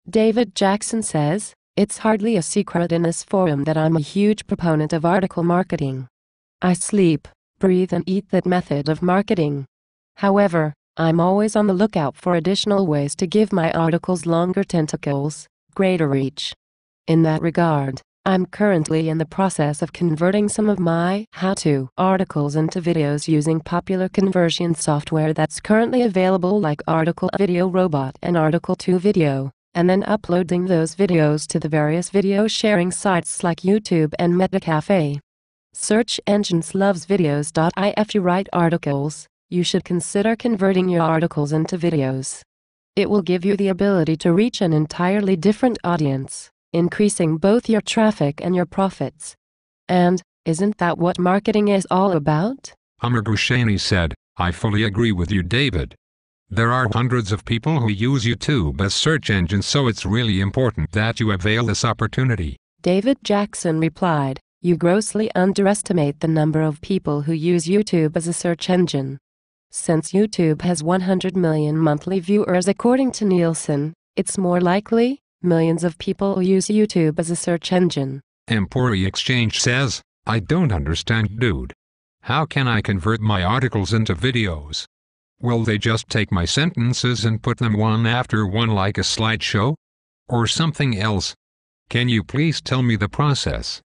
David Jackson says, "It's hardly a secret in this forum that I'm a huge proponent of article marketing. I sleep, breathe and eat that method of marketing. However, I'm always on the lookout for additional ways to give my articles longer tentacles, greater reach. In that regard, I'm currently in the process of converting some of my how-to articles into videos using popular conversion software that's currently available like Article Video Robot and Article 2 Video, and then uploading those videos to the various video sharing sites like YouTube and Metacafe. Search engines loves videos. If you write articles, you should consider converting your articles into videos. It will give you the ability to reach an entirely different audience, increasing both your traffic and your profits. And, isn't that what marketing is all about?" Amar Gushani said, "I fully agree with you, David. There are hundreds of people who use YouTube as search engines, so it's really important that you avail this opportunity." David Jackson replied, "You grossly underestimate the number of people who use YouTube as a search engine. Since YouTube has 100 million monthly viewers according to Nielsen, it's more likely millions of people use YouTube as a search engine." Empori Exchange says, "I don't understand, dude. How can I convert my articles into videos? Will they just take my sentences and put them one after one like a slideshow? Or something else? Can you please tell me the process?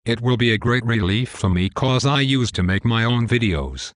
It will be a great relief for me cause I used to make my own videos.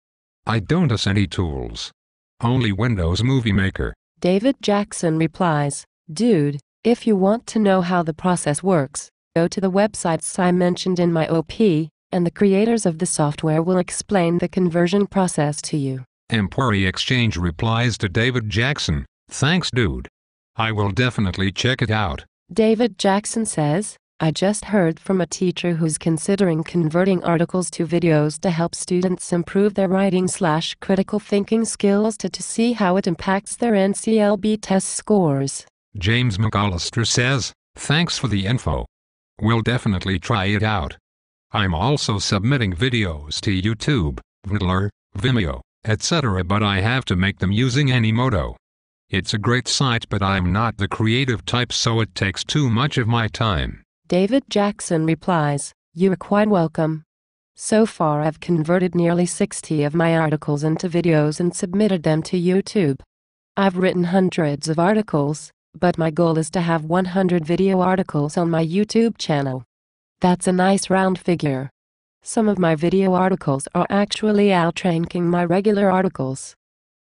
I don't use any tools. Only Windows Movie Maker." David Jackson replies, "Dude, if you want to know how the process works, go to the websites I mentioned in my OP, and the creators of the software will explain the conversion process to you." Empori Exchange replies to David Jackson, "Thanks, dude. I will definitely check it out." David Jackson says, "I just heard from a teacher who's considering converting articles to videos to help students improve their writing/critical thinking skills to see how it impacts their NCLB test scores." James McAllister says, "Thanks for the info. We'll definitely try it out. I'm also submitting videos to YouTube, Vimeo, Vimeo, etc., but I have to make them using Animoto. It's a great site, but I'm not the creative type, so it takes too much of my time." David Jackson replies, "You're quite welcome. So far I've converted nearly 60 of my articles into videos and submitted them to YouTube. I've written hundreds of articles, but my goal is to have 100 video articles on my YouTube channel. That's a nice round figure. Some of my video articles are actually outranking my regular articles.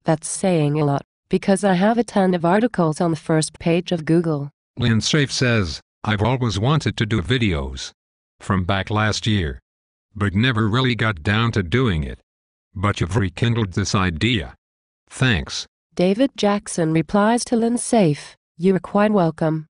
That's saying a lot, because I have a ton of articles on the first page of Google." Lynn Safe says, "I've always wanted to do videos. From back last year. But never really got down to doing it. But you've rekindled this idea. Thanks." David Jackson replies to Lynn Safe, "You're quite welcome.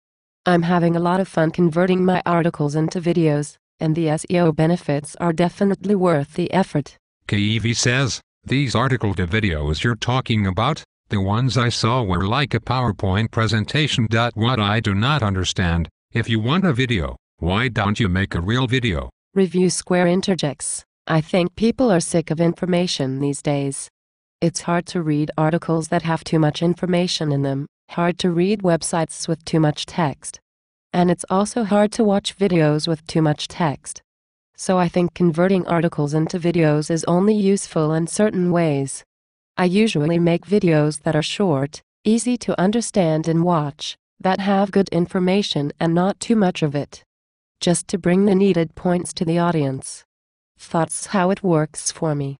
I'm having a lot of fun converting my articles into videos, and the SEO benefits are definitely worth the effort." KEV says, "These article to videos you're talking about, the ones I saw were like a PowerPoint presentation. What I do not understand, if you want a video, why don't you make a real video?" Review Square interjects, "I think people are sick of information these days. It's hard to read articles that have too much information in them, hard to read websites with too much text. And it's also hard to watch videos with too much text. So I think converting articles into videos is only useful in certain ways. I usually make videos that are short, easy to understand and watch, that have good information and not too much of it. Just to bring the needed points to the audience. That's how it works for me.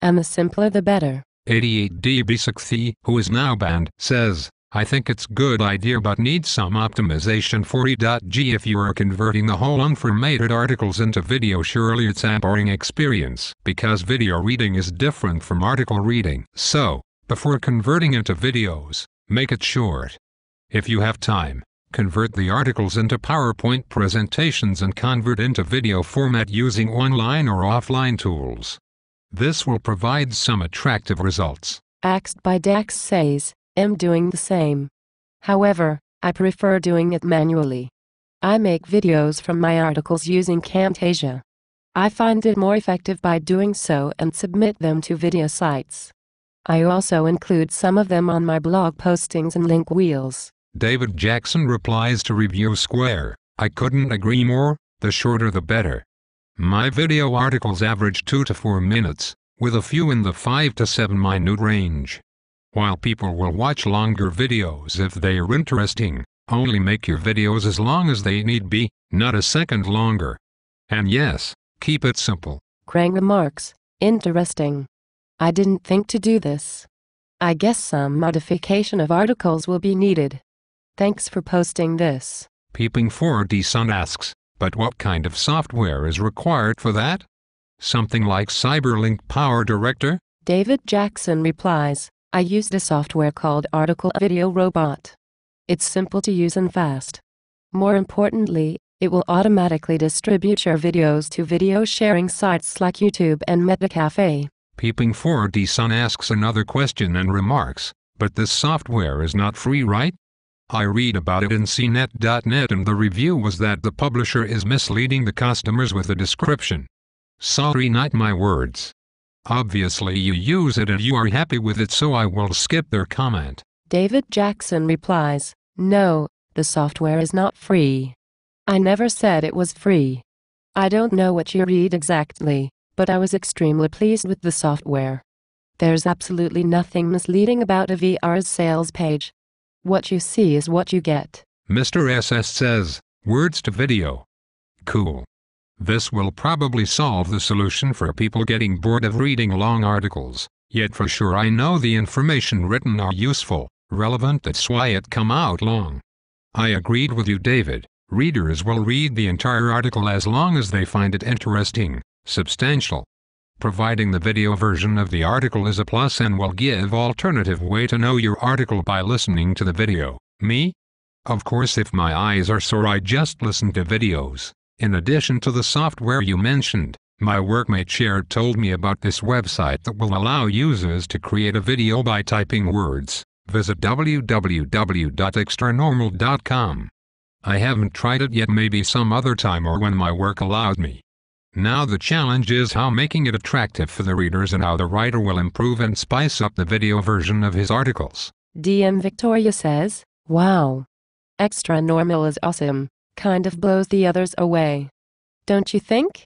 And the simpler the better." 88db6, who is now banned, says, "I think it's good idea but need some optimization for e.g. if you are converting the whole unformatted articles into video, surely it's a boring experience because video reading is different from article reading. So, before converting into videos, make it short. If you have time, convert the articles into PowerPoint presentations and convert into video format using online or offline tools. This will provide some attractive results." Axed by Dax says, "I'm doing the same. However, I prefer doing it manually. I make videos from my articles using Camtasia. I find it more effective by doing so and submit them to video sites. I also include some of them on my blog postings and link wheels. David Jackson replies to Review Square, I couldn't agree more, the shorter the better. My video articles average 2 to 4 minutes, with a few in the 5 to 7 minute range. While people will watch longer videos if they are interesting, only make your videos as long as they need be, not a second longer. And yes, keep it simple. Krang remarks, interesting. I didn't think to do this. I guess some modification of articles will be needed. Thanks for posting this. Peeping 4D Sun asks, but what kind of software is required for that? Something like Cyberlink Power Director? David Jackson replies, I used a software called Article Video Robot. It's simple to use and fast. More importantly, it will automatically distribute your videos to video sharing sites like YouTube and Metacafe. Peeping 4D Sun asks another question and remarks, but this software is not free, right? I read about it in cnet.net and the review was that the publisher is misleading the customers with a description. Sorry, not my words. Obviously you use it and you are happy with it, so I will skip their comment. David Jackson replies, no, the software is not free. I never said it was free. I don't know what you read exactly, but I was extremely pleased with the software. There's absolutely nothing misleading about a VR's sales page. What you see is what you get. Mr. SS says, words to video. Cool. This will probably solve the solution for people getting bored of reading long articles, yet for sure I know the information written are useful, relevant, that's why it come out long. I agreed with you, David. Readers will read the entire article as long as they find it interesting, substantial. Providing the video version of the article is a plus and will give alternative way to know your article by listening to the video. Me? Of course, if my eyes are sore, I just listen to videos. In addition to the software you mentioned, my workmate Shared told me about this website that will allow users to create a video by typing words. Visit www.extranormal.com. I haven't tried it yet, maybe some other time or when my work allowed me. Now the challenge is how making it attractive for the readers and how the writer will improve and spice up the video version of his articles. DM Victoria says, wow. Extra Normal is awesome, kind of blows the others away. Don't you think?